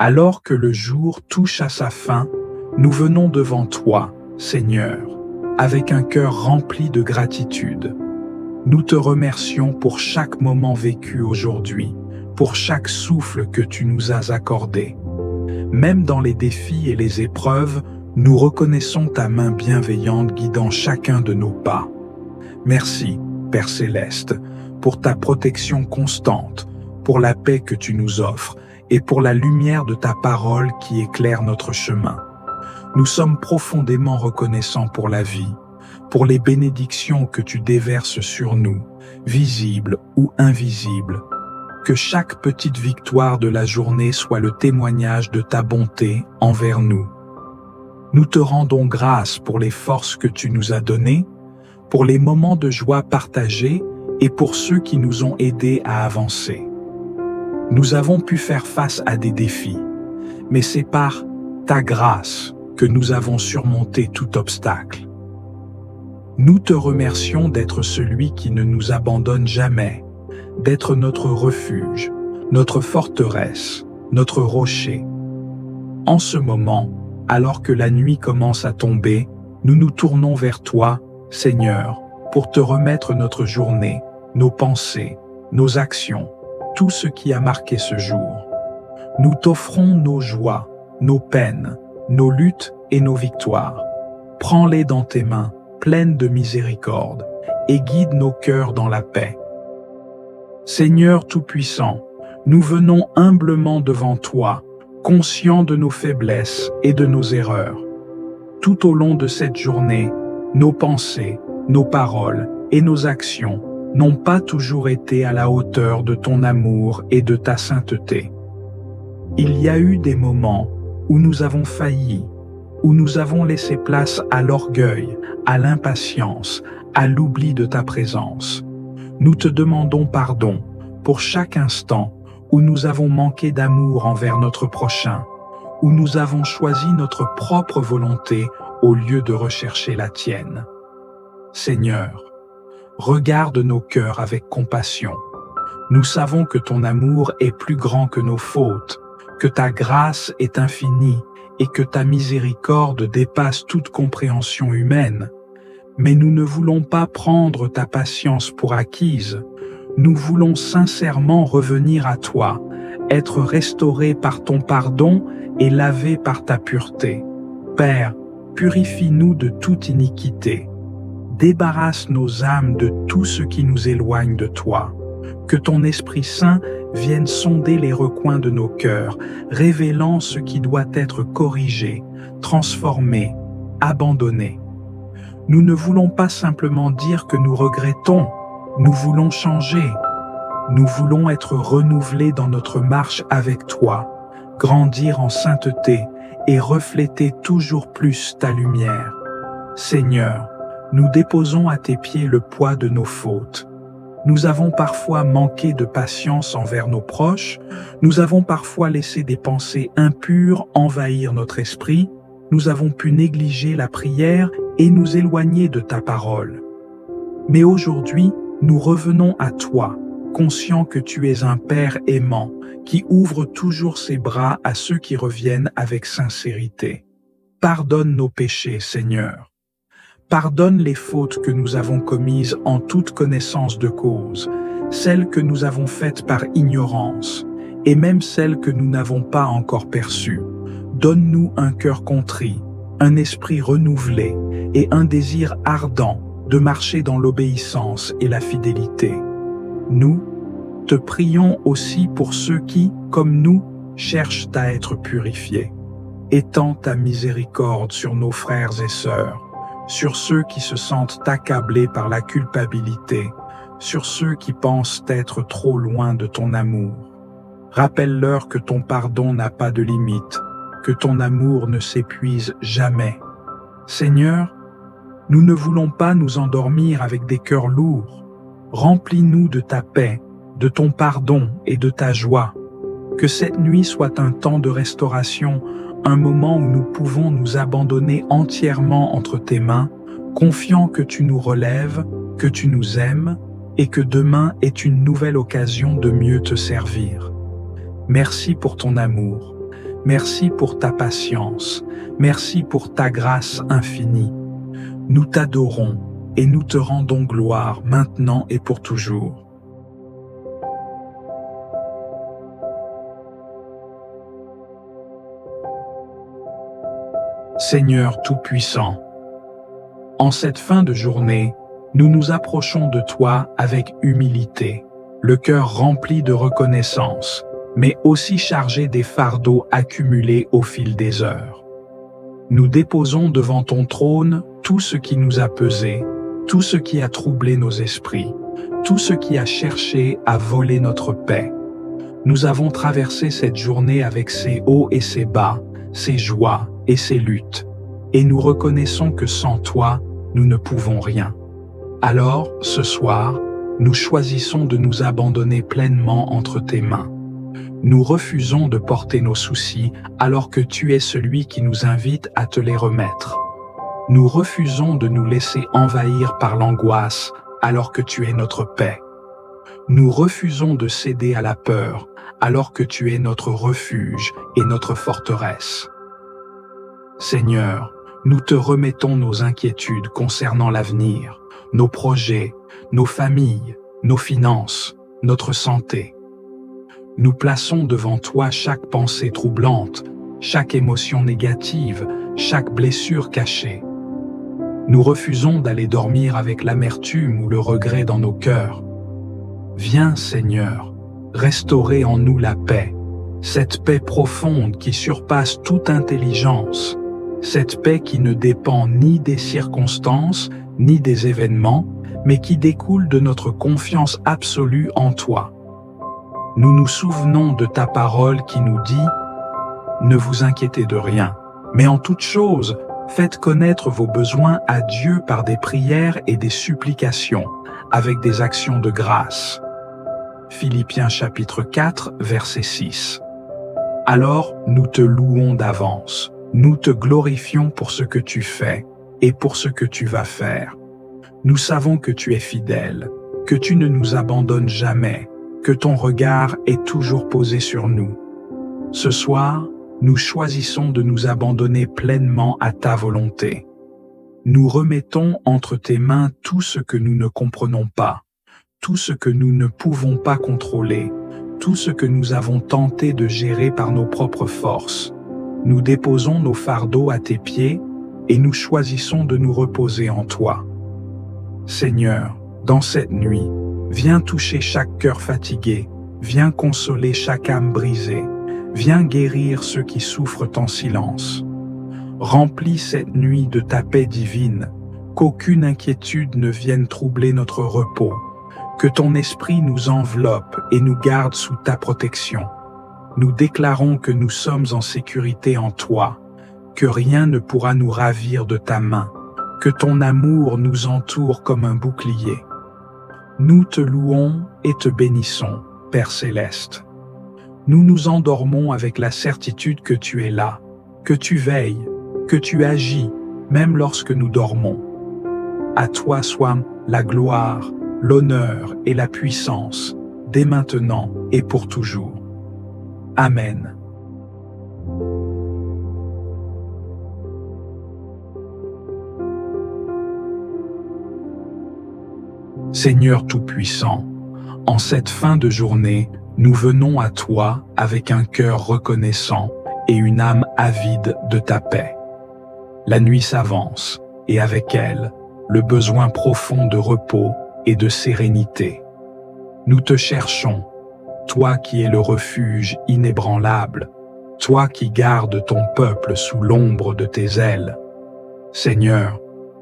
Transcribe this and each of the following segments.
Alors que le jour touche à sa fin, nous venons devant toi, Seigneur, avec un cœur rempli de gratitude. Nous te remercions pour chaque moment vécu aujourd'hui, pour chaque souffle que tu nous as accordé. Même dans les défis et les épreuves, nous reconnaissons ta main bienveillante guidant chacun de nos pas. Merci, Père Céleste, pour ta protection constante, pour la paix que tu nous offres et pour la lumière de ta parole qui éclaire notre chemin. Nous sommes profondément reconnaissants pour la vie, pour les bénédictions que tu déverses sur nous, visibles ou invisibles. Que chaque petite victoire de la journée soit le témoignage de ta bonté envers nous. Nous te rendons grâce pour les forces que tu nous as données, pour les moments de joie partagés et pour ceux qui nous ont aidés à avancer. Nous avons pu faire face à des défis, mais c'est par ta grâce que nous avons surmonté tout obstacle. Nous te remercions d'être celui qui ne nous abandonne jamais, d'être notre refuge, notre forteresse, notre rocher. En ce moment, alors que la nuit commence à tomber, nous nous tournons vers toi, Seigneur, pour te remettre notre journée, nos pensées, nos actions, tout ce qui a marqué ce jour. Nous t'offrons nos joies, nos peines, nos luttes et nos victoires. Prends-les dans tes mains, pleines de miséricorde, et guide nos cœurs dans la paix. Seigneur Tout-Puissant, nous venons humblement devant toi, conscients de nos faiblesses et de nos erreurs. Tout au long de cette journée, nos pensées, nos paroles et nos actions n'ont pas toujours été à la hauteur de ton amour et de ta sainteté. Il y a eu des moments où nous avons failli, où nous avons laissé place à l'orgueil, à l'impatience, à l'oubli de ta présence. Nous te demandons pardon pour chaque instant où nous avons manqué d'amour envers notre prochain, où nous avons choisi notre propre volonté au lieu de rechercher la tienne. Seigneur, regarde nos cœurs avec compassion. Nous savons que ton amour est plus grand que nos fautes, que ta grâce est infinie et que ta miséricorde dépasse toute compréhension humaine. Mais nous ne voulons pas prendre ta patience pour acquise. Nous voulons sincèrement revenir à toi, être restaurés par ton pardon et lavés par ta pureté. Père, purifie-nous de toute iniquité. Débarrasse nos âmes de tout ce qui nous éloigne de toi. Que ton Esprit Saint vienne sonder les recoins de nos cœurs, révélant ce qui doit être corrigé, transformé, abandonné. Nous ne voulons pas simplement dire que nous regrettons, nous voulons changer. Nous voulons être renouvelés dans notre marche avec toi, grandir en sainteté et refléter toujours plus ta lumière. Seigneur, nous déposons à tes pieds le poids de nos fautes. Nous avons parfois manqué de patience envers nos proches, nous avons parfois laissé des pensées impures envahir notre esprit, nous avons pu négliger la prière et nous éloigner de ta parole. Mais aujourd'hui, nous revenons à toi, conscients que tu es un Père aimant, qui ouvre toujours ses bras à ceux qui reviennent avec sincérité. Pardonne nos péchés, Seigneur. Pardonne les fautes que nous avons commises en toute connaissance de cause, celles que nous avons faites par ignorance, et même celles que nous n'avons pas encore perçues. Donne-nous un cœur contrit, un esprit renouvelé et un désir ardent de marcher dans l'obéissance et la fidélité. Nous te prions aussi pour ceux qui, comme nous, cherchent à être purifiés. Étends ta miséricorde sur nos frères et sœurs, sur ceux qui se sentent accablés par la culpabilité, sur ceux qui pensent être trop loin de ton amour. Rappelle-leur que ton pardon n'a pas de limite, que ton amour ne s'épuise jamais. Seigneur, nous ne voulons pas nous endormir avec des cœurs lourds. Remplis-nous de ta paix, de ton pardon et de ta joie. Que cette nuit soit un temps de restauration, un moment où nous pouvons nous abandonner entièrement entre tes mains, confiants que tu nous relèves, que tu nous aimes et que demain est une nouvelle occasion de mieux te servir. Merci pour ton amour. Merci pour ta patience. Merci pour ta grâce infinie. Nous t'adorons et nous te rendons gloire maintenant et pour toujours. Seigneur Tout-Puissant, en cette fin de journée, nous nous approchons de toi avec humilité, le cœur rempli de reconnaissance, mais aussi chargé des fardeaux accumulés au fil des heures. Nous déposons devant ton trône tout ce qui nous a pesé, tout ce qui a troublé nos esprits, tout ce qui a cherché à voler notre paix. Nous avons traversé cette journée avec ses hauts et ses bas, ses joies et ses luttes, et nous reconnaissons que sans toi, nous ne pouvons rien. Alors, ce soir, nous choisissons de nous abandonner pleinement entre tes mains. Nous refusons de porter nos soucis alors que tu es celui qui nous invite à te les remettre. Nous refusons de nous laisser envahir par l'angoisse alors que tu es notre paix. Nous refusons de céder à la peur alors que tu es notre refuge et notre forteresse. Seigneur, nous te remettons nos inquiétudes concernant l'avenir, nos projets, nos familles, nos finances, notre santé. Nous plaçons devant toi chaque pensée troublante, chaque émotion négative, chaque blessure cachée. Nous refusons d'aller dormir avec l'amertume ou le regret dans nos cœurs. Viens, Seigneur, restaurer en nous la paix, cette paix profonde qui surpasse toute intelligence, cette paix qui ne dépend ni des circonstances, ni des événements, mais qui découle de notre confiance absolue en toi. Nous nous souvenons de ta parole qui nous dit « Ne vous inquiétez de rien, mais en toute chose, faites connaître vos besoins à Dieu par des prières et des supplications, avec des actions de grâce. » Philippiens chapitre 4, verset 6. Alors, nous te louons d'avance, nous te glorifions pour ce que tu fais et pour ce que tu vas faire. Nous savons que tu es fidèle, que tu ne nous abandonnes jamais, que ton regard est toujours posé sur nous. Ce soir, nous choisissons de nous abandonner pleinement à ta volonté. Nous remettons entre tes mains tout ce que nous ne comprenons pas, tout ce que nous ne pouvons pas contrôler, tout ce que nous avons tenté de gérer par nos propres forces. Nous déposons nos fardeaux à tes pieds et nous choisissons de nous reposer en toi. Seigneur, dans cette nuit, viens toucher chaque cœur fatigué, viens consoler chaque âme brisée, viens guérir ceux qui souffrent en silence. Remplis cette nuit de ta paix divine, qu'aucune inquiétude ne vienne troubler notre repos, que ton esprit nous enveloppe et nous garde sous ta protection. Nous déclarons que nous sommes en sécurité en toi, que rien ne pourra nous ravir de ta main, que ton amour nous entoure comme un bouclier. Nous te louons et te bénissons, Père Céleste. Nous nous endormons avec la certitude que tu es là, que tu veilles, que tu agis, même lorsque nous dormons. À toi soient la gloire, l'honneur et la puissance, dès maintenant et pour toujours. Amen. Seigneur Tout-Puissant, en cette fin de journée, nous venons à toi avec un cœur reconnaissant et une âme avide de ta paix. La nuit s'avance, et avec elle, le besoin profond de repos et de sérénité. Nous te cherchons, toi qui es le refuge inébranlable, toi qui gardes ton peuple sous l'ombre de tes ailes. Seigneur,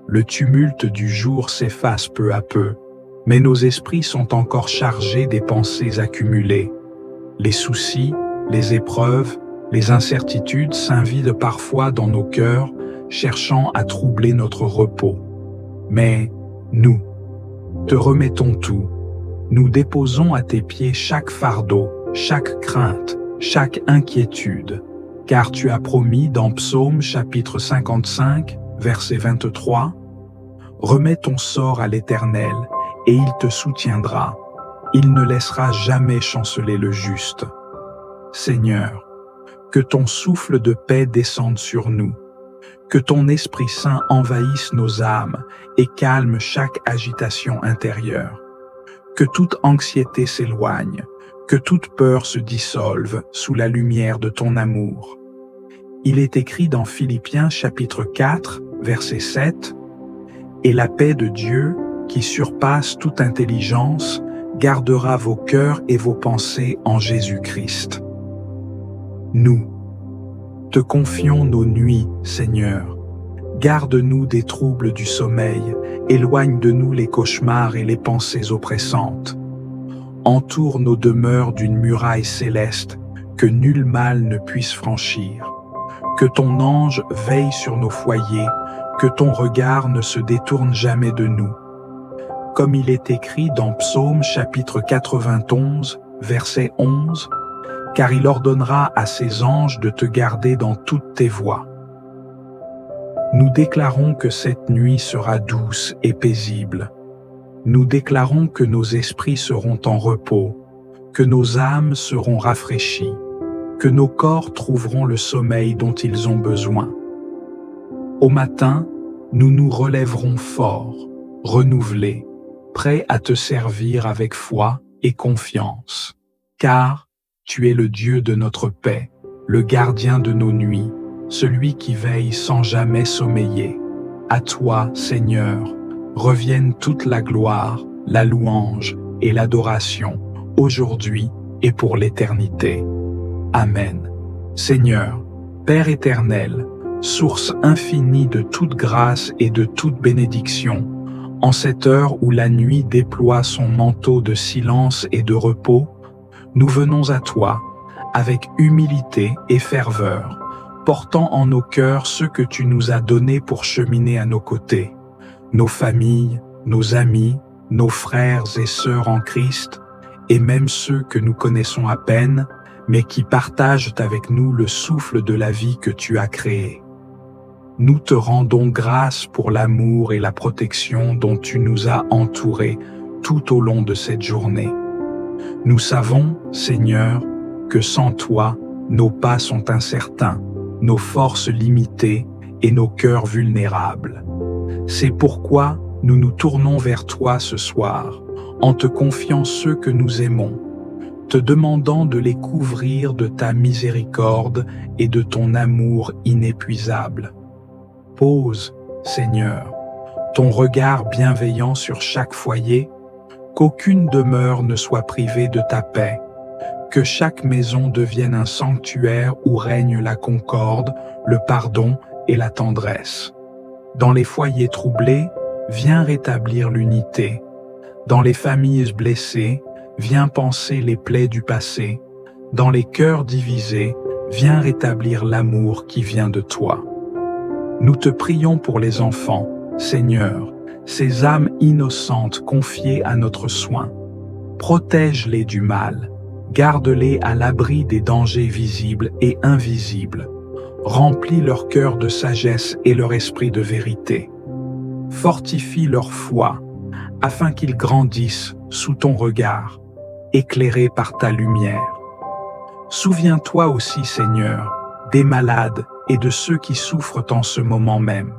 le tumulte du jour s'efface peu à peu, mais nos esprits sont encore chargés des pensées accumulées. Les soucis, les épreuves, les incertitudes s'invident parfois dans nos cœurs, cherchant à troubler notre repos. Mais nous, te remettons tout. Nous déposons à tes pieds chaque fardeau, chaque crainte, chaque inquiétude, car tu as promis dans Psaume chapitre 55, verset 23, « Remets ton sort à l'Éternel, et il te soutiendra. Il ne laissera jamais chanceler le juste. » Seigneur, Que ton souffle de paix descende sur nous. Que ton Esprit Saint envahisse nos âmes et calme chaque agitation intérieure. Que toute anxiété s'éloigne, que toute peur se dissolve sous la lumière de ton amour. Il est écrit dans Philippiens chapitre 4, verset 7, « Et la paix de Dieu, qui surpasse toute intelligence, gardera vos cœurs et vos pensées en Jésus-Christ. » Nous te confions nos nuits, Seigneur. Garde-nous des troubles du sommeil, éloigne de nous les cauchemars et les pensées oppressantes. Entoure nos demeures d'une muraille céleste que nul mal ne puisse franchir. Que ton ange veille sur nos foyers, que ton regard ne se détourne jamais de nous. Comme il est écrit dans Psaume chapitre 91, verset 11, « Car il ordonnera à ses anges de te garder dans toutes tes voies. » Nous déclarons que cette nuit sera douce et paisible. Nous déclarons que nos esprits seront en repos, que nos âmes seront rafraîchies, que nos corps trouveront le sommeil dont ils ont besoin. Au matin, nous nous relèverons forts, renouvelés, prêts à te servir avec foi et confiance, car tu es le Dieu de notre paix, le gardien de nos nuits, celui qui veille sans jamais sommeiller. À toi, Seigneur, reviennent toute la gloire, la louange et l'adoration, aujourd'hui et pour l'éternité. Amen. Seigneur, Père éternel, source infinie de toute grâce et de toute bénédiction, en cette heure où la nuit déploie son manteau de silence et de repos, nous venons à toi, avec humilité et ferveur, portant en nos cœurs ce que tu nous as donné pour cheminer à nos côtés, nos familles, nos amis, nos frères et sœurs en Christ, et même ceux que nous connaissons à peine, mais qui partagent avec nous le souffle de la vie que tu as créé. Nous te rendons grâce pour l'amour et la protection dont tu nous as entourés tout au long de cette journée. Nous savons, Seigneur, que sans toi, nos pas sont incertains, nos forces limitées et nos cœurs vulnérables. C'est pourquoi nous nous tournons vers toi ce soir, en te confiant ceux que nous aimons, te demandant de les couvrir de ta miséricorde et de ton amour inépuisable. Pose, Seigneur, ton regard bienveillant sur chaque foyer, qu'aucune demeure ne soit privée de ta paix, que chaque maison devienne un sanctuaire où règne la concorde, le pardon et la tendresse. Dans les foyers troublés, viens rétablir l'unité. Dans les familles blessées, viens panser les plaies du passé. Dans les cœurs divisés, viens rétablir l'amour qui vient de toi. Nous te prions pour les enfants, Seigneur, ces âmes innocentes confiées à notre soin. Protège-les du mal, garde-les à l'abri des dangers visibles et invisibles. Remplis leur cœur de sagesse et leur esprit de vérité. Fortifie leur foi, afin qu'ils grandissent sous ton regard, éclairés par ta lumière. Souviens-toi aussi, Seigneur, des malades et de ceux qui souffrent en ce moment même,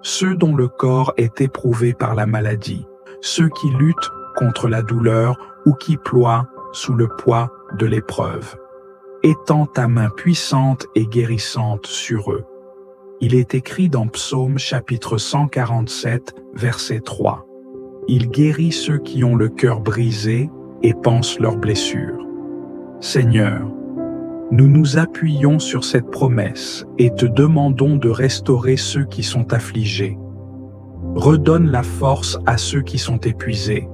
ceux dont le corps est éprouvé par la maladie, ceux qui luttent contre la douleur ou qui ploient sous le poids de l'épreuve. Étends ta main puissante et guérissante sur eux. Il est écrit dans Psaume chapitre 147, verset 3. Il guérit ceux qui ont le cœur brisé et pansent leurs blessures. Seigneur, nous nous appuyons sur cette promesse et te demandons de restaurer ceux qui sont affligés. Redonne la force à ceux qui sont épuisés,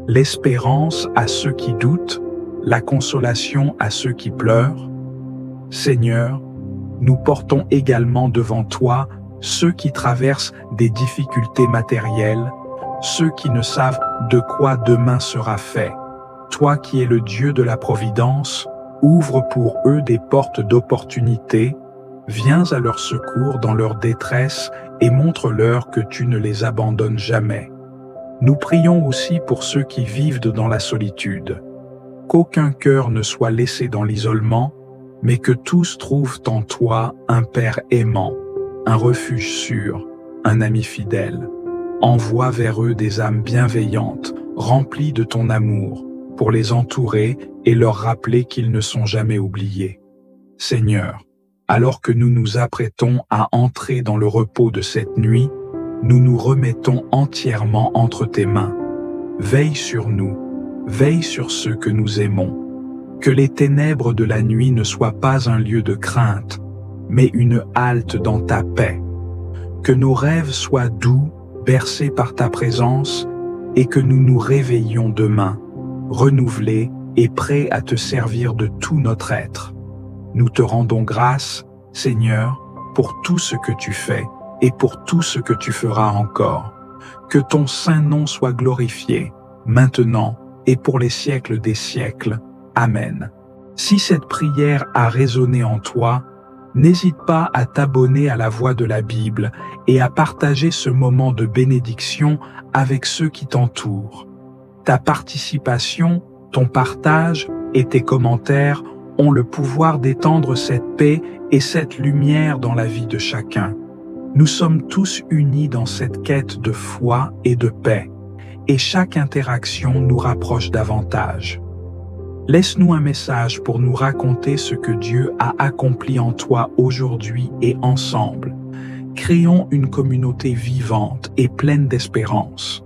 l'espérance à ceux qui doutent, la consolation à ceux qui pleurent. Seigneur, nous portons également devant toi ceux qui traversent des difficultés matérielles, ceux qui ne savent de quoi demain sera fait. Toi qui es le Dieu de la providence, ouvre pour eux des portes d'opportunité, viens à leur secours dans leur détresse et montre-leur que tu ne les abandonnes jamais. Nous prions aussi pour ceux qui vivent dans la solitude. Qu'aucun cœur ne soit laissé dans l'isolement, mais que tous trouvent en toi un Père aimant, un refuge sûr, un ami fidèle. Envoie vers eux des âmes bienveillantes, remplies de ton amour, pour les entourer et leur rappeler qu'ils ne sont jamais oubliés. Seigneur, alors que nous nous apprêtons à entrer dans le repos de cette nuit, nous nous remettons entièrement entre tes mains. Veille sur nous, veille sur ceux que nous aimons. Que les ténèbres de la nuit ne soient pas un lieu de crainte, mais une halte dans ta paix. Que nos rêves soient doux, bercés par ta présence, et que nous nous réveillions demain, renouvelés et prêts à te servir de tout notre être. Nous te rendons grâce, Seigneur, pour tout ce que tu fais et pour tout ce que tu feras encore. Que ton saint nom soit glorifié, maintenant et pour les siècles des siècles. Amen. Si cette prière a résonné en toi, n'hésite pas à t'abonner à la Voix de la Bible et à partager ce moment de bénédiction avec ceux qui t'entourent. Ta participation, ton partage et tes commentaires ont le pouvoir d'étendre cette paix et cette lumière dans la vie de chacun. Nous sommes tous unis dans cette quête de foi et de paix, et chaque interaction nous rapproche davantage. Laisse-nous un message pour nous raconter ce que Dieu a accompli en toi aujourd'hui et ensemble. Créons une communauté vivante et pleine d'espérance.